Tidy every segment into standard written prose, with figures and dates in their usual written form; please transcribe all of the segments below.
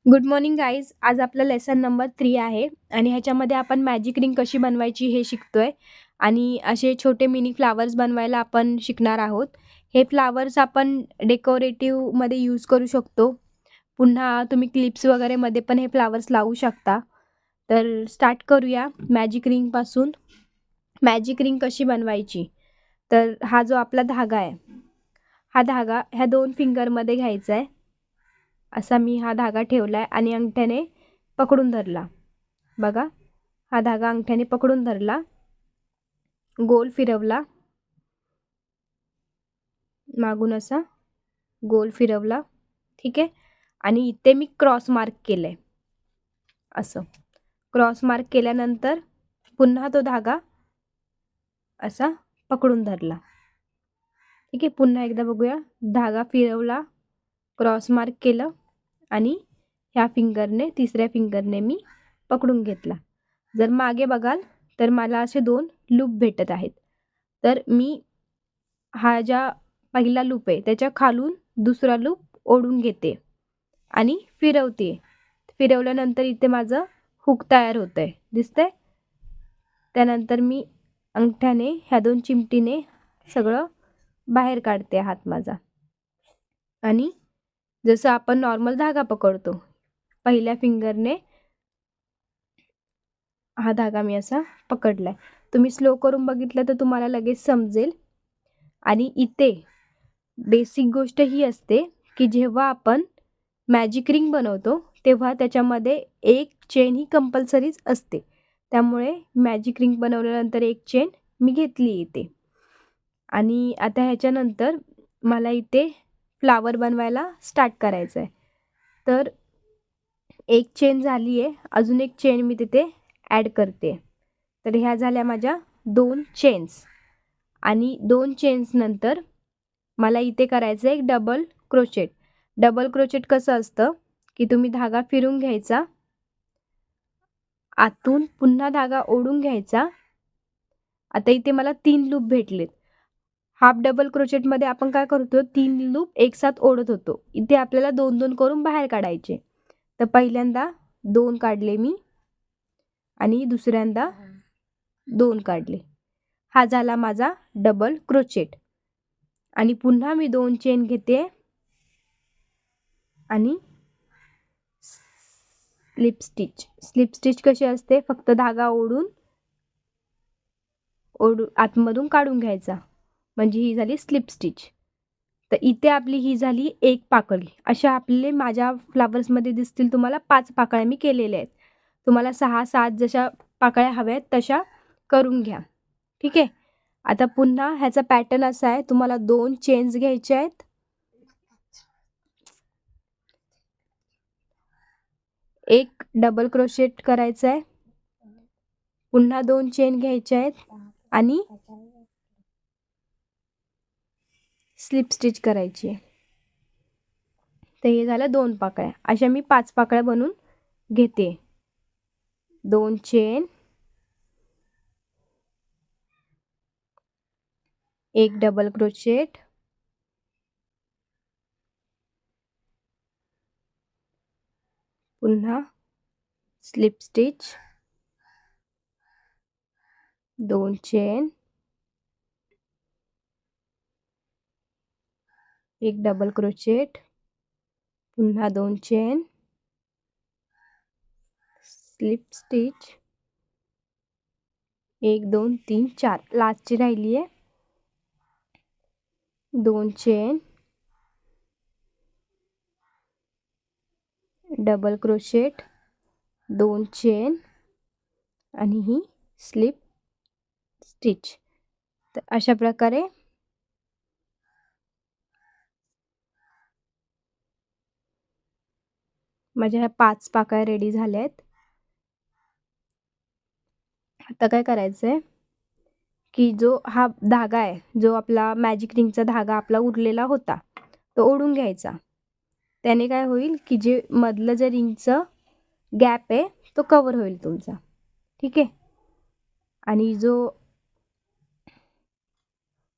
Good morning guys. आज आपला lesson number 3 आहे आणि ह्याच्यामध्ये आपण मॅजिक रिंग कशी बनवायची हे शिकतोय आणि असे छोटे मिनी फ्लावर्स बनवायला आपण शिकणार आहोत. हे फ्लावर्स आपण डेकोरेटिव्हमध्ये यूज करू शकतो. पुन्हा तुम्ही क्लिप्स वगैरेमध्ये पण हे फ्लावर्स लावू शकता. तर स्टार्ट करूया मॅजिक रिंगपासून. मॅजिक रिंग कशी बनवायची, तर हा जो आपला धागा आहे, हा धागा ह्या 2 फिंगरमध्ये घ्यायचा आहे. असा मी हा धागा ठेवलाय आणि अंगठ्याने पकडून धरला. बघा, हा धागा अंगठ्याने पकडून धरला, गोल फिरवला, मागून असा गोल फिरवला. ठीक आहे. आणि इथे मी क्रॉस मार्क केलंय. असं क्रॉस मार्क केल्यानंतर पुन्हा तो धागा असा पकडून धरला. ठीक आहे. पुन्हा एकदा बघूया. धागा फिरवला, क्रॉस मार्क केलं आणि ह्या फिंगरने, तिसऱ्या फिंगरने मी पकडून घेतला. जर मागे बघाल तर मला असे 2 लूप भेटत आहेत. तर मी हा ज्या पहिला लूप आहे त्याच्या खालून दुसरा लूप ओढून घेते आणि फिरवते. फिरवल्यानंतर इथे माझं हुक तयार होतंय, दिसतंय. त्यानंतर मी अंगठ्याने ह्या 2 चिमटीने सगळं बाहेर काढते हात माझा. आणि जसं आपण नॉर्मल धागा पकडतो, पहिल्या फिंगरने हा धागा मी असा पकडलाय. तुम्ही स्लो करून बघितलं तर तुम्हाला लगेच समजेल. आणि इथे बेसिक गोष्ट ही असते की जेव्हा आपण मॅजिक रिंग बनवतो तेव्हा त्याच्यामध्ये एक चेन ही कंपल्सरीच असते. त्यामुळे मॅजिक रिंग बनवल्यानंतर एक चेन मी घेतली इथे. आणि आता ह्याच्यानंतर मला इथे फ्लावर बनवायला स्टार्ट करायचं आहे. तर एक चेन झाली आहे, अजून एक चेन मी तिथे ॲड करते. तर ह्या झाल्या माझ्या 2 चेन्स. आणि 2 चेन्स नंतर मला इथे करायचं आहे एक डबल क्रोचेट. डबल क्रोचेट कसं असतं की तुम्ही धागा फिरून घ्यायचा, आतून पुन्हा धागा ओढून घ्यायचा. आता इथे मला 3 लूप भेटलेत. हाफ डबल क्रोचेटमध्ये आपण काय करतो, 3 लूप एकसाथ ओढत होतो. इथे आपल्याला 2-2 करून बाहेर काढायचे. तर पहिल्यांदा 2 काढले मी आणि दुसऱ्यांदा 2 काढले. हा झाला माझा डबल क्रोचेट. आणि पुन्हा मी 2 चेन घेते आणि स्लिप स्टिच. स्लिप स्टिच कशी असते, फक्त धागा ओढून आतमधून काढून घ्यायचा, म्हणजे ही झाली स्लिप स्टिच. तर इथे आपली ही झाली एक पाकळी. अशा आपले माझ्या फ्लावर्समध्ये दिसतील तुम्हाला 5 पाकळ्या मी केलेल्या आहेत. तुम्हाला 6-7 जशा पाकळ्या हव्या आहेत तशा करून घ्या. ठीक आहे. आता पुन्हा ह्याचा पॅटर्न असा आहे, तुम्हाला 2 चेन्स घ्यायचे आहेत, एक डबल क्रोशेट करायचा आहे, पुन्हा 2 चेन घ्यायचे आहेत आणि स्लिप स्टिच करायची आहे. तर हे झालं 2 पाकळ्या. अशा मी 5 पाकळ्या बनवून घेते. 2 चेन, एक डबल क्रोचेट, पुन्हा स्लिप स्टिच, 2 चेन, एक डबल क्रोचेट, पुन्हा 2 चेन, स्लिप स्टिच, 1 2 3 4, लास्टची राहिली आहे, 2 चेन, डबल क्रोचेट, 2 चेन आणि ही स्लिप स्टिच. तर अशा प्रकारे माझ्या ह्या 5 पाकळ्या रेडी झाल्या आहेत. आता काय करायचं आहे की जो हा धागा आहे, जो आपला मॅजिक रिंगचा धागा आपला उरलेला होता, तो ओढून घ्यायचा. त्याने काय होईल की जे मधलं जे रिंगचं गॅप आहे तो कवर होईल तुमचा. ठीक आहे. आणि जो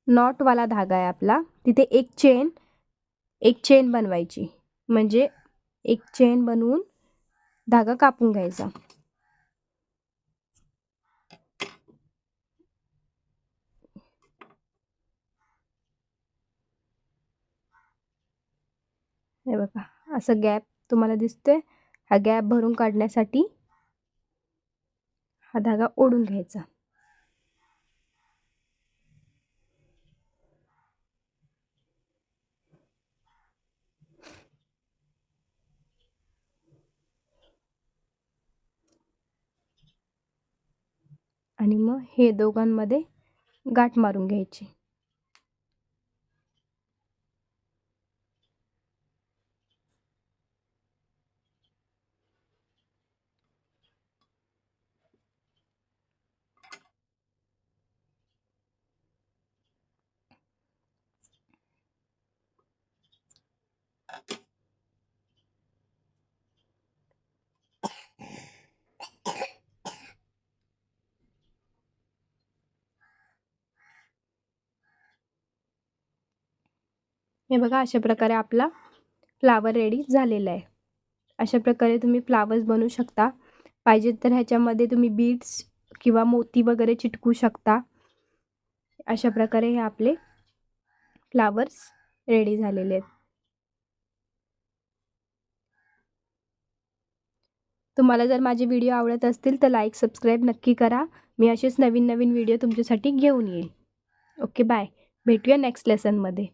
नॉटवाला धागा आहे आपला, तिथे एक चेन बनवायची. म्हणजे एक चेन बनवून धागा कापून घ्यायचा. हे बघा असं गॅप तुम्हाला दिसतोय. हा गॅप भरून काढण्यासाठी हा धागा ओढून घ्यायचा. आणि मग हे दोघांमध्ये गाठ मारून घ्यायची. हे बघा अशा प्रकारे आपला फ्लावर रेडी झालेला आहे. अशा प्रकारे तुम्ही फ्लावर्स बनवू शकता. पाहिजे तर ह्याच्यामध्ये तुम्ही बीड्स किंवा मोती वगैरे चिटकू शकता. अशा प्रकारे हे आपले फ्लावर्स रेडी झालेले आहेत. तुम्हाला जर माझे व्हिडिओ आवडत असतील तर लाईक सबस्क्राईब नक्की करा. मी असेच नवीन नवीन व्हिडिओ तुमच्यासाठी घेऊन येईल. Okay bye. भेटूया नेक्स्ट लेसनमध्ये.